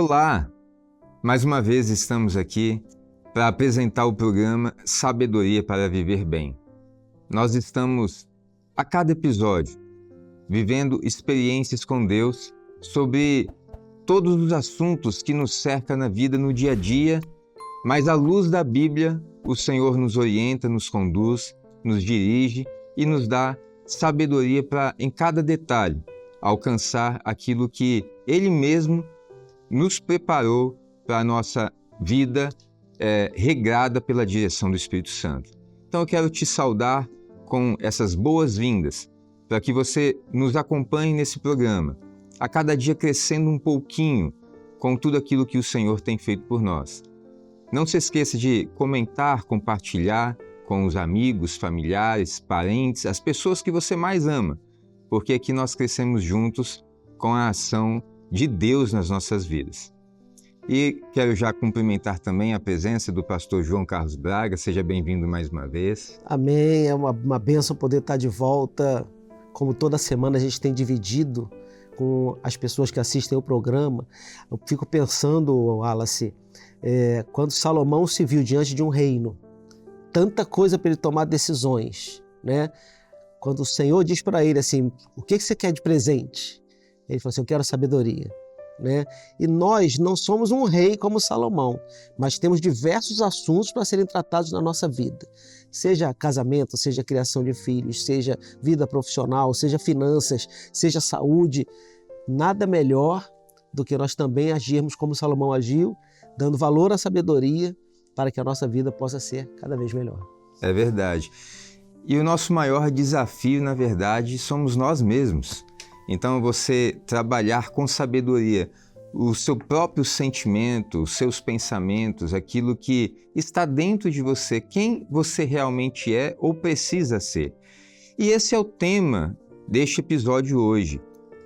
Olá! Mais uma vez estamos aqui para apresentar o programa Sabedoria para Viver Bem. Nós estamos, a cada episódio, vivendo experiências com Deus sobre todos os assuntos que nos cercam na vida, no dia a dia, mas à luz da Bíblia, o Senhor nos orienta, nos conduz, nos dirige e nos dá sabedoria para, em cada detalhe, alcançar aquilo que Ele mesmo nos preparou para a nossa vida regrada pela direção do Espírito Santo. Então eu quero te saudar com essas boas-vindas, para que você nos acompanhe nesse programa, a cada dia crescendo um pouquinho com tudo aquilo que o Senhor tem feito por nós. Não se esqueça de comentar, compartilhar com os amigos, familiares, parentes, as pessoas que você mais ama, porque aqui nós crescemos juntos com a ação de Deus nas nossas vidas. E quero já cumprimentar também a presença do pastor João Carlos Braga. Seja bem-vindo mais uma vez. Amém, é uma bênção poder estar de volta. Como toda semana a gente tem dividido com as pessoas que assistem o programa. Eu fico pensando, Wallace, quando Salomão se viu diante de um reino, tanta coisa para ele tomar decisões, né? Quando o Senhor diz para ele assim, o que você quer de presente? Ele falou assim, eu quero sabedoria. Né? E nós não somos um rei como Salomão, mas temos diversos assuntos para serem tratados na nossa vida. Seja casamento, seja criação de filhos, seja vida profissional, seja finanças, seja saúde. Nada melhor do que nós também agirmos como Salomão agiu, dando valor à sabedoria para que a nossa vida possa ser cada vez melhor. É verdade. E o nosso maior desafio, na verdade, somos nós mesmos. Então, você trabalhar com sabedoria o seu próprio sentimento, os seus pensamentos, aquilo que está dentro de você, quem você realmente é ou precisa ser. E esse é o tema deste episódio hoje,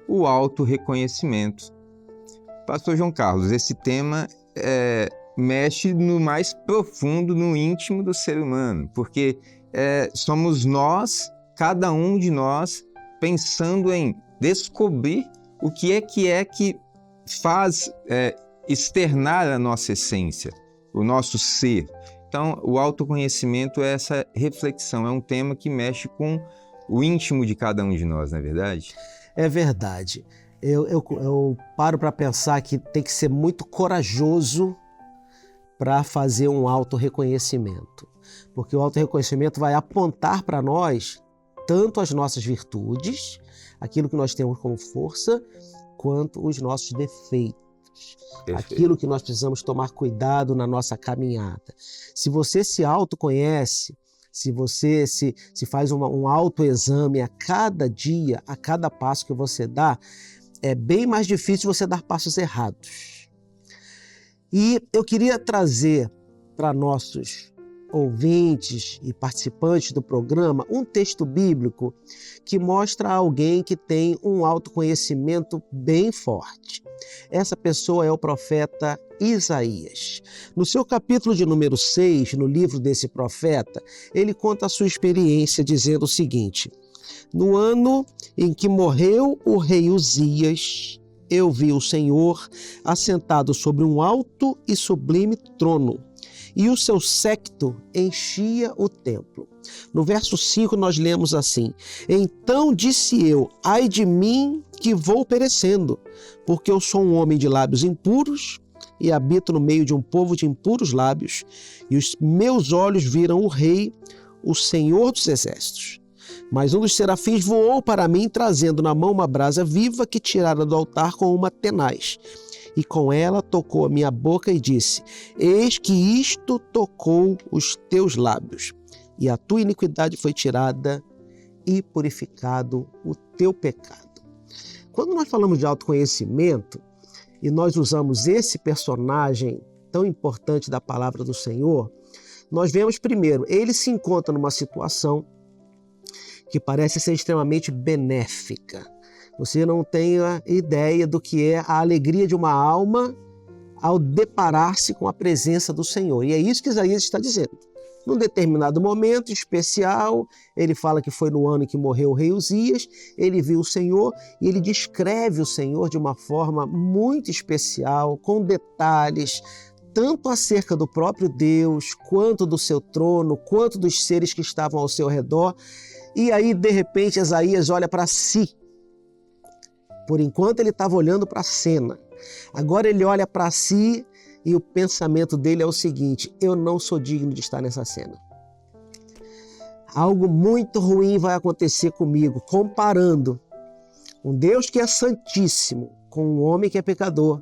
o autorreconhecimento. Pastor João Carlos, esse tema mexe no mais profundo, no íntimo do ser humano, porque somos nós, cada um de nós, pensando em descobrir o que faz externar a nossa essência, o nosso ser. Então, o autoconhecimento é essa reflexão, é um tema que mexe com o íntimo de cada um de nós, não é verdade? É verdade. Eu paro para pensar que tem que ser muito corajoso para fazer um autorreconhecimento, porque o autorreconhecimento vai apontar para nós tanto as nossas virtudes, aquilo que nós temos como força, quanto os nossos defeitos. Perfeito. Aquilo que nós precisamos tomar cuidado na nossa caminhada. Se você se autoconhece, se você se faz um autoexame a cada dia, a cada passo que você dá, é bem mais difícil você dar passos errados. E eu queria trazer para nossos ouvintes e participantes do programa um texto bíblico que mostra alguém que tem um autoconhecimento bem forte. Essa pessoa é o profeta Isaías. No seu capítulo de número 6, no livro desse profeta, ele conta a sua experiência dizendo o seguinte: no ano em que morreu o rei Uzias, eu vi o Senhor assentado sobre um alto e sublime trono, e o seu séquito enchia o templo. No verso 5 nós lemos assim: então disse eu, ai de mim que vou perecendo, porque eu sou um homem de lábios impuros e habito no meio de um povo de impuros lábios, e os meus olhos viram o rei, o Senhor dos exércitos. Mas um dos serafins voou para mim, trazendo na mão uma brasa viva que tirara do altar com uma tenaz. E com ela tocou a minha boca e disse: eis que isto tocou os teus lábios, e a tua iniquidade foi tirada e purificado o teu pecado. Quando nós falamos de autoconhecimento e nós usamos esse personagem tão importante da palavra do Senhor, nós vemos primeiro, ele se encontra numa situação que parece ser extremamente benéfica. Você não tem a ideia do que é a alegria de uma alma ao deparar-se com a presença do Senhor. E é isso que Isaías está dizendo. Num determinado momento especial, ele fala que foi no ano em que morreu o rei Uzias, ele viu o Senhor e ele descreve o Senhor de uma forma muito especial, com detalhes, tanto acerca do próprio Deus, quanto do seu trono, quanto dos seres que estavam ao seu redor. E aí, de repente, Isaías olha para si. Por enquanto, ele estava olhando para a cena. Agora ele olha para si e o pensamento dele é o seguinte: eu não sou digno de estar nessa cena. Algo muito ruim vai acontecer comigo, comparando um Deus que é santíssimo com um homem que é pecador.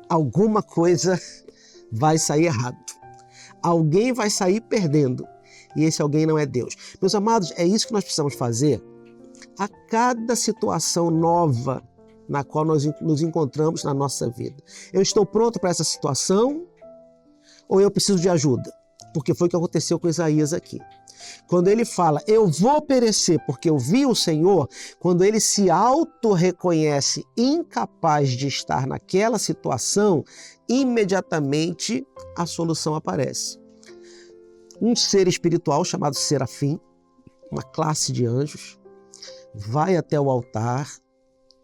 Alguma coisa vai sair errado. Alguém vai sair perdendo. E esse alguém não é Deus. Meus amados, é isso que nós precisamos fazer a cada situação nova na qual nós nos encontramos na nossa vida. Eu estou pronto para essa situação ou eu preciso de ajuda? Porque foi o que aconteceu com Isaías aqui. Quando ele fala, eu vou perecer porque eu vi o Senhor, quando ele se auto-reconhece incapaz de estar naquela situação, imediatamente a solução aparece. Um ser espiritual chamado Serafim, uma classe de anjos, vai até o altar,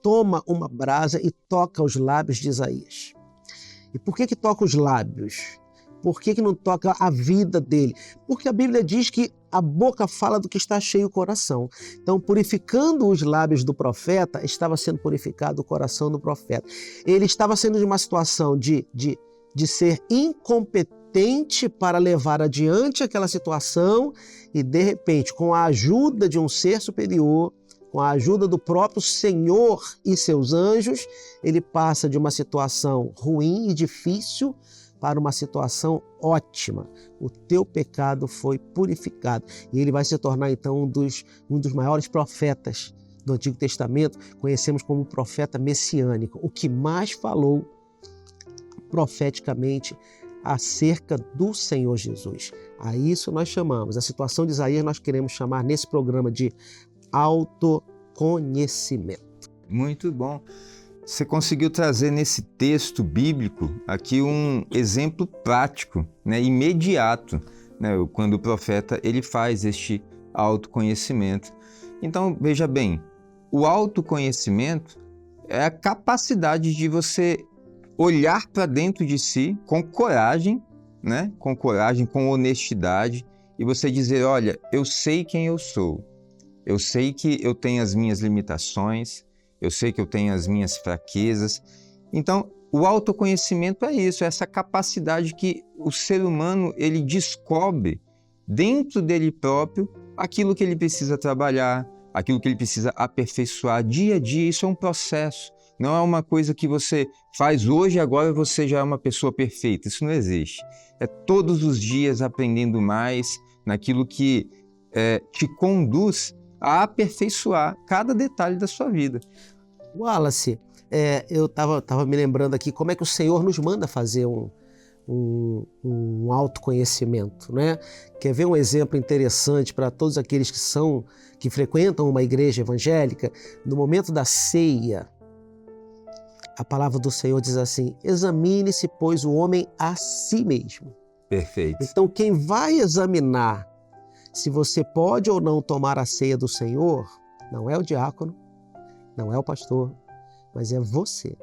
toma uma brasa e toca os lábios de Isaías. E por que toca os lábios? Por que não toca a vida dele? Porque a Bíblia diz que a boca fala do que está cheio o coração. Então, purificando os lábios do profeta, estava sendo purificado o coração do profeta. Ele estava sendo de uma situação de ser incompetente para levar adiante aquela situação e, de repente, com a ajuda de um ser superior, com a ajuda do próprio Senhor e seus anjos, ele passa de uma situação ruim e difícil para uma situação ótima. O teu pecado foi purificado. E ele vai se tornar, então, um dos maiores profetas do Antigo Testamento. Conhecemos como o profeta messiânico, o que mais falou profeticamente acerca do Senhor Jesus. A isso nós chamamos, a situação de Isaías nós queremos chamar nesse programa de autoconhecimento. Muito bom. Você conseguiu trazer nesse texto bíblico aqui um exemplo prático, imediato, quando o profeta ele faz este autoconhecimento. Então, veja bem, o autoconhecimento é a capacidade de você olhar para dentro de si com coragem, com honestidade, e você dizer, olha, eu sei quem eu sou, eu sei que eu tenho as minhas limitações, eu sei que eu tenho as minhas fraquezas. Então, o autoconhecimento é isso, é essa capacidade que o ser humano ele descobre dentro dele próprio aquilo que ele precisa trabalhar, aquilo que ele precisa aperfeiçoar dia a dia. Isso é um processo, não é uma coisa que você faz hoje e agora você já é uma pessoa perfeita. Isso não existe. É todos os dias aprendendo mais naquilo que te conduz a aperfeiçoar cada detalhe da sua vida. Wallace, eu estava me lembrando aqui como é que o Senhor nos manda fazer um autoconhecimento, né? Quer ver um exemplo interessante para todos aqueles que frequentam uma igreja evangélica? No momento da ceia, a palavra do Senhor diz assim, examine-se, pois, o homem a si mesmo. Perfeito. Então, quem vai examinar se você pode ou não tomar a ceia do Senhor, não é o diácono, não é o pastor, mas é você,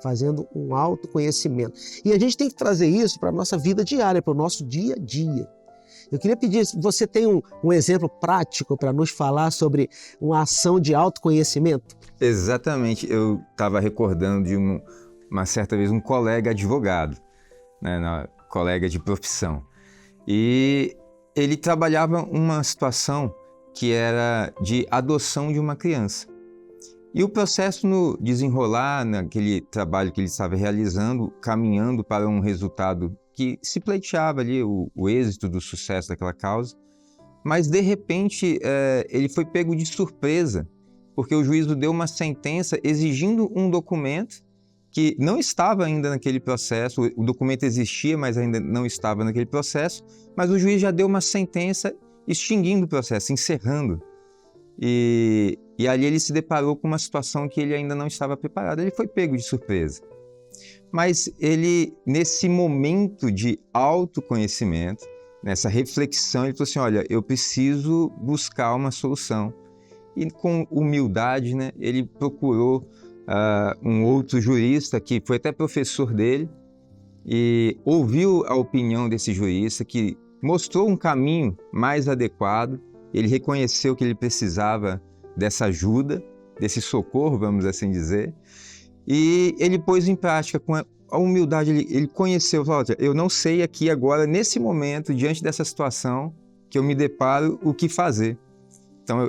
fazendo um autoconhecimento. E a gente tem que trazer isso para a nossa vida diária, para o nosso dia a dia. Eu queria pedir, se você tem um exemplo prático para nos falar sobre uma ação de autoconhecimento? Exatamente. Eu estava recordando de uma certa vez um colega advogado, colega de profissão. E ele trabalhava uma situação que era de adoção de uma criança. E o processo no desenrolar, naquele trabalho que ele estava realizando, caminhando para um resultado que se pleiteava ali, o êxito do sucesso daquela causa, mas de repente ele foi pego de surpresa, porque o juízo deu uma sentença exigindo um documento que não estava ainda naquele processo, o documento existia, mas ainda não estava naquele processo, mas o juiz já deu uma sentença extinguindo o processo, encerrando. E ali ele se deparou com uma situação que ele ainda não estava preparado, ele foi pego de surpresa. Mas ele, nesse momento de autoconhecimento, nessa reflexão, ele falou assim, olha, eu preciso buscar uma solução. E com humildade, né, ele procurou um outro jurista que foi até professor dele e ouviu a opinião desse jurista que mostrou um caminho mais adequado. Ele reconheceu que ele precisava dessa ajuda, desse socorro, vamos assim dizer, e ele pôs em prática com a humildade. Ele conheceu, falou, olha, eu não sei aqui agora, nesse momento, diante dessa situação que eu me deparo, o que fazer. Então,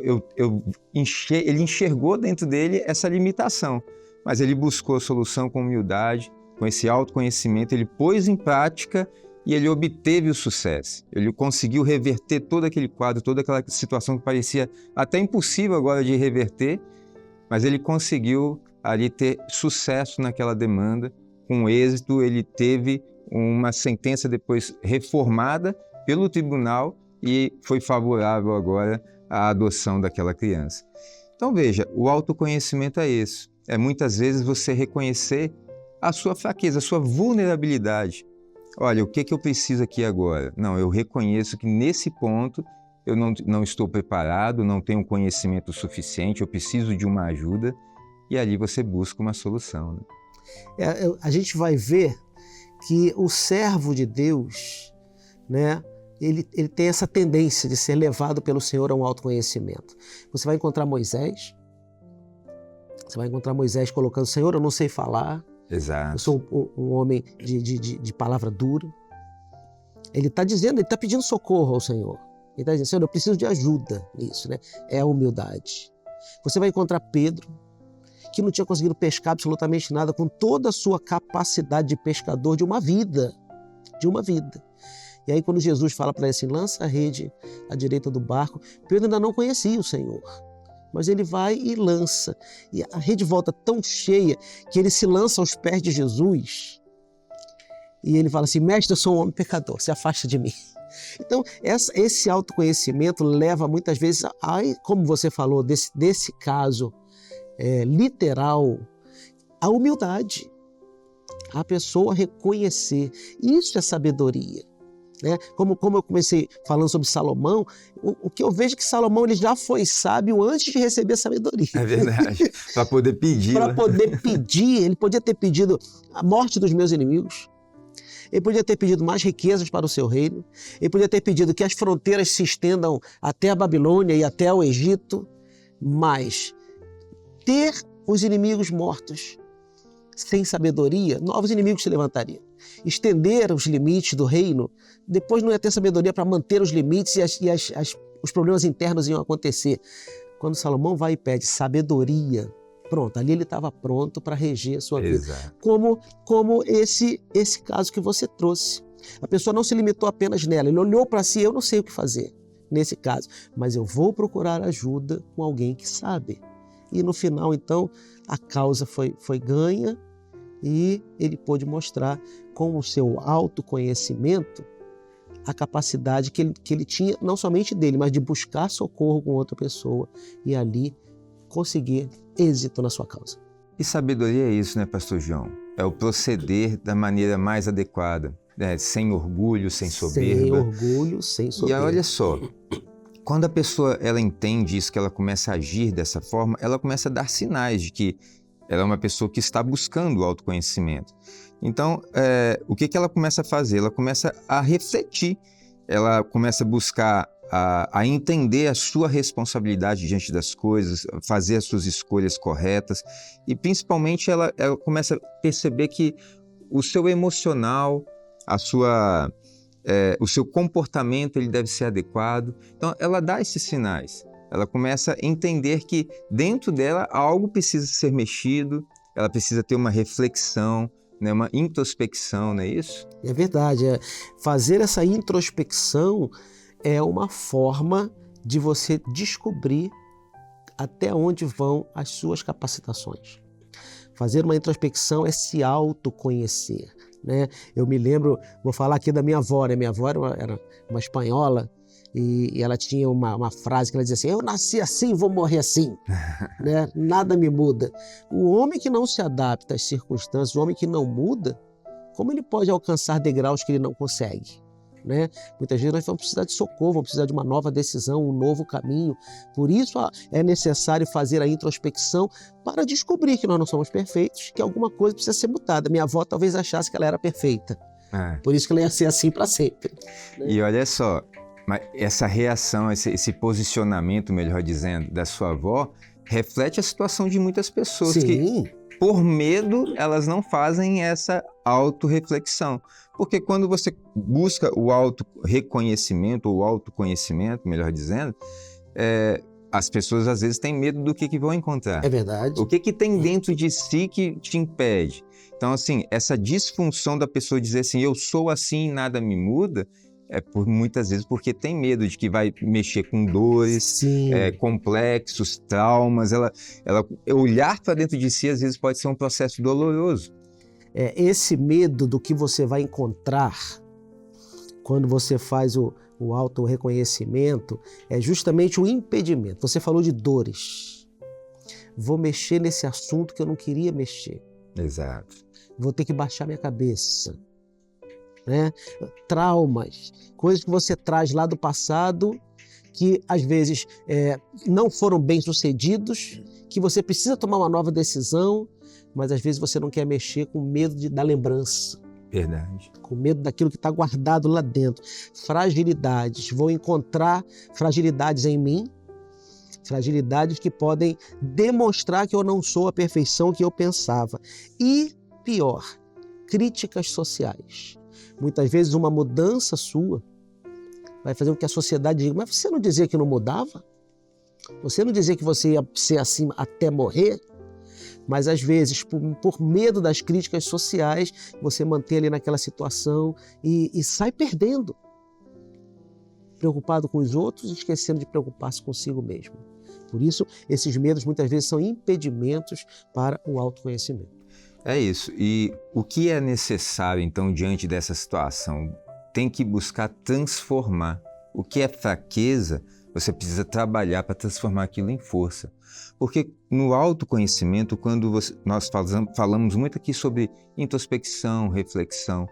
ele enxergou dentro dele essa limitação, mas ele buscou a solução com humildade, com esse autoconhecimento, ele pôs em prática e ele obteve o sucesso. Ele conseguiu reverter todo aquele quadro, toda aquela situação que parecia até impossível agora de reverter, mas ele conseguiu ali ter sucesso naquela demanda. Com êxito, ele teve uma sentença depois reformada pelo tribunal e foi favorável agora à adoção daquela criança. Então veja, o autoconhecimento é isso. É muitas vezes você reconhecer a sua fraqueza, a sua vulnerabilidade. Olha, o que eu preciso aqui agora? Não, eu reconheço que nesse ponto eu não estou preparado, não tenho conhecimento suficiente, eu preciso de uma ajuda, e ali você busca uma solução, né? A gente vai ver que o servo de Deus, né, ele tem essa tendência de ser levado pelo Senhor a um autoconhecimento. Você vai encontrar Moisés colocando, Senhor, eu não sei falar, Exato. eu sou um homem de palavra dura. Ele está dizendo, ele está pedindo socorro ao Senhor. Ele está dizendo, Senhor, eu preciso de ajuda nisso, né? É a humildade. Você vai encontrar Pedro, que não tinha conseguido pescar absolutamente nada, com toda a sua capacidade de pescador de uma vida. E aí quando Jesus fala para ele assim, lança a rede à direita do barco, Pedro ainda não conhecia o Senhor, mas ele vai e lança. E a rede volta tão cheia que ele se lança aos pés de Jesus e ele fala assim, mestre, eu sou um homem pecador, se afasta de mim. Então, esse autoconhecimento leva muitas vezes, como você falou, desse caso literal, a humildade, a pessoa reconhecer. Isso é sabedoria. Né? Como eu comecei falando sobre Salomão, o que eu vejo é que Salomão ele já foi sábio antes de receber a sabedoria. É verdade, para poder pedir. Para poder pedir, ele podia ter pedido a morte dos meus inimigos, ele podia ter pedido mais riquezas para o seu reino, ele podia ter pedido que as fronteiras se estendam até a Babilônia e até o Egito, mas ter os inimigos mortos sem sabedoria, novos inimigos se levantariam. Estender os limites do reino, depois não ia ter sabedoria para manter os limites e os problemas internos iam acontecer. Quando Salomão vai e pede sabedoria, pronto, ali ele estava pronto para reger a sua vida. Exato. Como esse caso que você trouxe. A pessoa não se limitou apenas nela, ele olhou para si, eu não sei o que fazer nesse caso, mas eu vou procurar ajuda com alguém que sabe. E no final, então, a causa foi ganha e ele pôde mostrar com o seu autoconhecimento a capacidade que ele tinha, não somente dele, mas de buscar socorro com outra pessoa e ali conseguir êxito na sua causa. E sabedoria é isso, né, Pastor João? É o proceder da maneira mais adequada, né? Sem orgulho, sem soberba. Sem orgulho, sem soberba. E olha só, quando a pessoa ela entende isso, que ela começa a agir dessa forma, ela começa a dar sinais de que ela é uma pessoa que está buscando o autoconhecimento. Então, o que ela começa a fazer? Ela começa a refletir, ela começa a buscar a entender a sua responsabilidade diante das coisas, fazer as suas escolhas corretas e, principalmente, ela começa a perceber que o seu emocional, o seu comportamento ele deve ser adequado. Então, ela dá esses sinais. Ela começa a entender que dentro dela algo precisa ser mexido, ela precisa ter uma reflexão, né, uma introspecção, não é isso? É verdade. Fazer essa introspecção é uma forma de você descobrir até onde vão as suas capacitações. Fazer uma introspecção é se autoconhecer, né? Eu me lembro, vou falar aqui da minha avó, né? Minha avó era uma espanhola e ela tinha uma frase que ela dizia assim, eu nasci assim, vou morrer assim, né? Nada me muda. O homem que não se adapta às circunstâncias, o homem que não muda, como ele pode alcançar degraus que ele não consegue? né? Muitas vezes nós vamos precisar de socorro, vamos precisar de uma nova decisão, um novo caminho. Por isso é necessário fazer a introspecção para descobrir que nós não somos perfeitos, que alguma coisa precisa ser mudada. Minha avó talvez achasse que ela era perfeita. Por isso que ela ia ser assim para sempre. Né? E olha só, essa reação, esse posicionamento, melhor dizendo, da sua avó, reflete a situação de muitas pessoas. Sim. Que, por medo, elas não fazem essa autorreflexão. Porque quando você busca o autorreconhecimento, ou autoconhecimento, melhor dizendo, as pessoas às vezes têm medo do que vão encontrar. É verdade. O que tem dentro de si que te impede? Então, assim, essa disfunção da pessoa dizer assim, eu sou assim e nada me muda, muitas vezes porque tem medo de que vai mexer com dores, complexos, traumas. Ela olhar para dentro de si, às vezes, pode ser um processo doloroso. Esse medo do que você vai encontrar quando você faz o autorreconhecimento é justamente o impedimento. Você falou de dores. Vou mexer nesse assunto que eu não queria mexer. Exato. Vou ter que baixar minha cabeça. Né? Traumas, coisas que você traz lá do passado que às vezes não foram bem sucedidos, que você precisa tomar uma nova decisão, mas às vezes você não quer mexer com medo da lembrança. Verdade. Com medo daquilo que está guardado lá dentro. Fragilidades. Vou encontrar fragilidades em mim, fragilidades que podem demonstrar que eu não sou a perfeição que eu pensava. E, pior, críticas sociais. Muitas vezes uma mudança sua vai fazer com que a sociedade diga, mas você não dizia que não mudava? Você não dizia que você ia ser assim até morrer? Mas às vezes, por medo das críticas sociais, você mantém ali naquela situação e sai perdendo. Preocupado com os outros, esquecendo de preocupar-se consigo mesmo. Por isso, esses medos muitas vezes são impedimentos para o autoconhecimento. É isso. E o que é necessário, então, diante dessa situação? Tem que buscar transformar. O que é fraqueza, você precisa trabalhar para transformar aquilo em força. Porque no autoconhecimento, quando nós falamos muito aqui sobre introspecção, reflexão,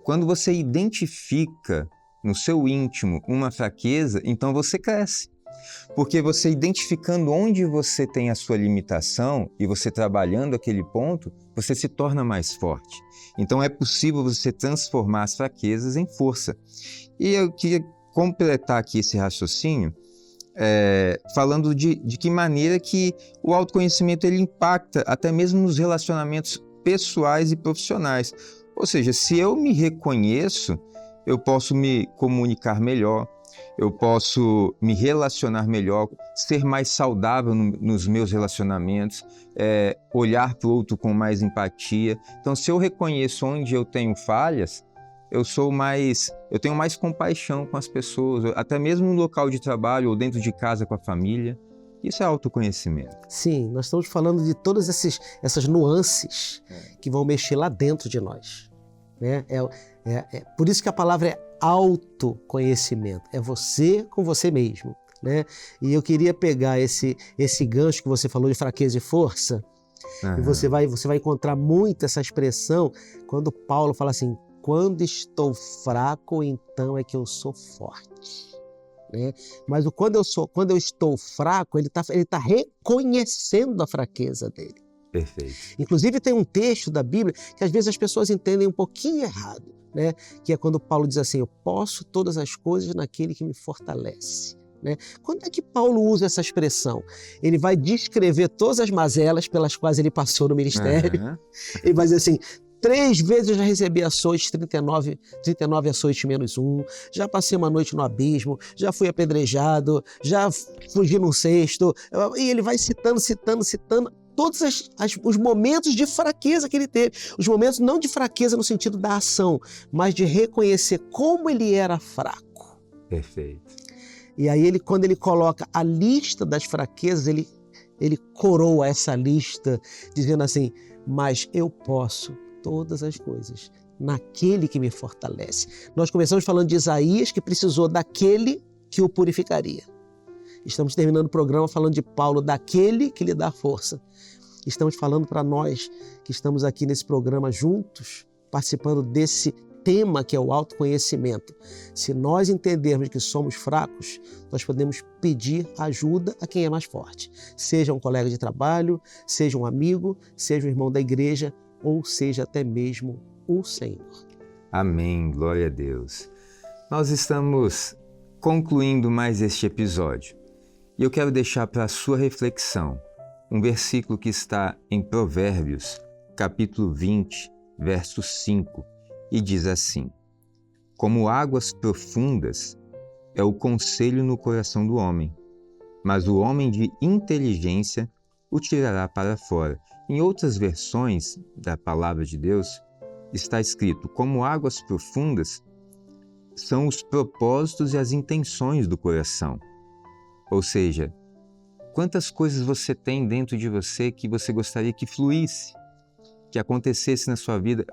quando você identifica no seu íntimo uma fraqueza, então você cresce. Porque você identificando onde você tem a sua limitação e você trabalhando aquele ponto, você se torna mais forte. Então é possível você transformar as fraquezas em força. E eu queria completar aqui esse raciocínio falando de que maneira que o autoconhecimento ele impacta até mesmo nos relacionamentos pessoais e profissionais. Ou seja, se eu me reconheço, eu posso me comunicar melhor, eu posso me relacionar melhor, ser mais saudável nos meus relacionamentos, olhar para o outro com mais empatia. Então, se eu reconheço onde eu tenho falhas, eu tenho mais compaixão com as pessoas, até mesmo no local de trabalho ou dentro de casa com a família. Isso é autoconhecimento. Sim, nós estamos falando de todas essas nuances que vão mexer lá dentro de nós. Né? Por isso que a palavra é autoconhecimento. É você com você mesmo. Né? E eu queria pegar esse gancho que você falou de fraqueza e força. E você vai encontrar muito essa expressão quando Paulo fala assim, quando estou fraco, então é que eu sou forte. Né? Mas quando eu estou fraco, ele tá reconhecendo a fraqueza dele. Perfeito. Inclusive tem um texto da Bíblia que às vezes as pessoas entendem um pouquinho errado, né? Que é quando Paulo diz assim, eu posso todas as coisas naquele que me fortalece. Né? Quando é que Paulo usa essa expressão? Ele vai descrever todas as mazelas pelas quais ele passou no ministério. Ele vai dizer assim, 3 vezes eu já recebi açoites, 39 açoites menos 1, já passei uma noite no abismo, já fui apedrejado, já fugi num cesto. E ele vai citando todos os momentos de fraqueza que ele teve. Os momentos não de fraqueza no sentido da ação, mas de reconhecer como ele era fraco. Perfeito. E aí, quando ele coloca a lista das fraquezas, ele coroa essa lista, dizendo assim, mas eu posso todas as coisas naquele que me fortalece. Nós começamos falando de Isaías, que precisou daquele que o purificaria. Estamos terminando o programa falando de Paulo, daquele que lhe dá força. Estamos falando para nós que estamos aqui nesse programa juntos, participando desse tema que é o autoconhecimento. Se nós entendermos que somos fracos, nós podemos pedir ajuda a quem é mais forte. Seja um colega de trabalho, seja um amigo, seja um irmão da igreja, ou seja até mesmo o Senhor. Amém, glória a Deus. Nós estamos concluindo mais este episódio e eu quero deixar para a sua reflexão um versículo que está em Provérbios, capítulo 20, verso 5, e diz assim: como águas profundas é o conselho no coração do homem, mas o homem de inteligência o tirará para fora. Em outras versões da palavra de Deus, está escrito: como águas profundas são os propósitos e as intenções do coração. Ou seja, quantas coisas você tem dentro de você que você gostaria que fluísse, que acontecesse na sua vida.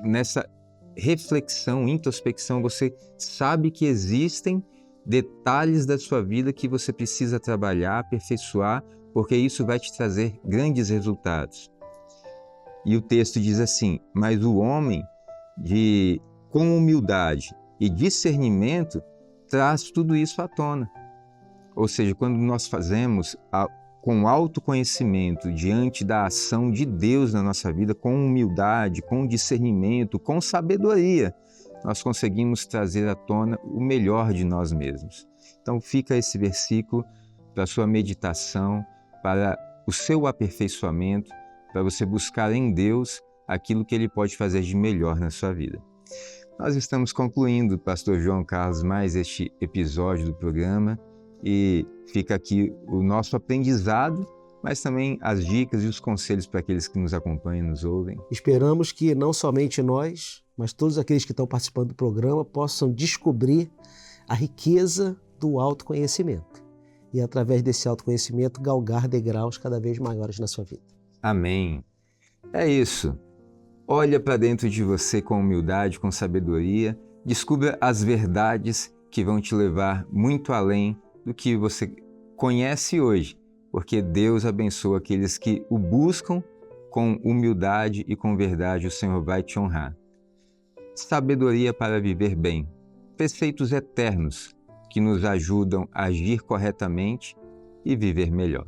Nessa reflexão, introspecção, você sabe que existem detalhes da sua vida que você precisa trabalhar, aperfeiçoar, porque isso vai te trazer grandes resultados. E o texto diz assim: mas o homem com humildade e discernimento traz tudo isso à tona. Ou seja, quando nós fazemos com autoconhecimento diante da ação de Deus na nossa vida, com humildade, com discernimento, com sabedoria, nós conseguimos trazer à tona o melhor de nós mesmos. Então fica esse versículo para a sua meditação, para o seu aperfeiçoamento, para você buscar em Deus aquilo que Ele pode fazer de melhor na sua vida. Nós estamos concluindo, Pastor João Carlos, mais este episódio do programa e fica aqui o nosso aprendizado, mas também as dicas e os conselhos para aqueles que nos acompanham e nos ouvem. Esperamos que não somente nós, mas todos aqueles que estão participando do programa possam descobrir a riqueza do autoconhecimento e, através desse autoconhecimento, galgar degraus cada vez maiores na sua vida. Amém. É isso. Olha para dentro de você com humildade, com sabedoria, descubra as verdades que vão te levar muito além do que você conhece hoje, porque Deus abençoa aqueles que o buscam com humildade e com verdade, o Senhor vai te honrar. Sabedoria para viver bem, preceitos eternos que nos ajudam a agir corretamente e viver melhor.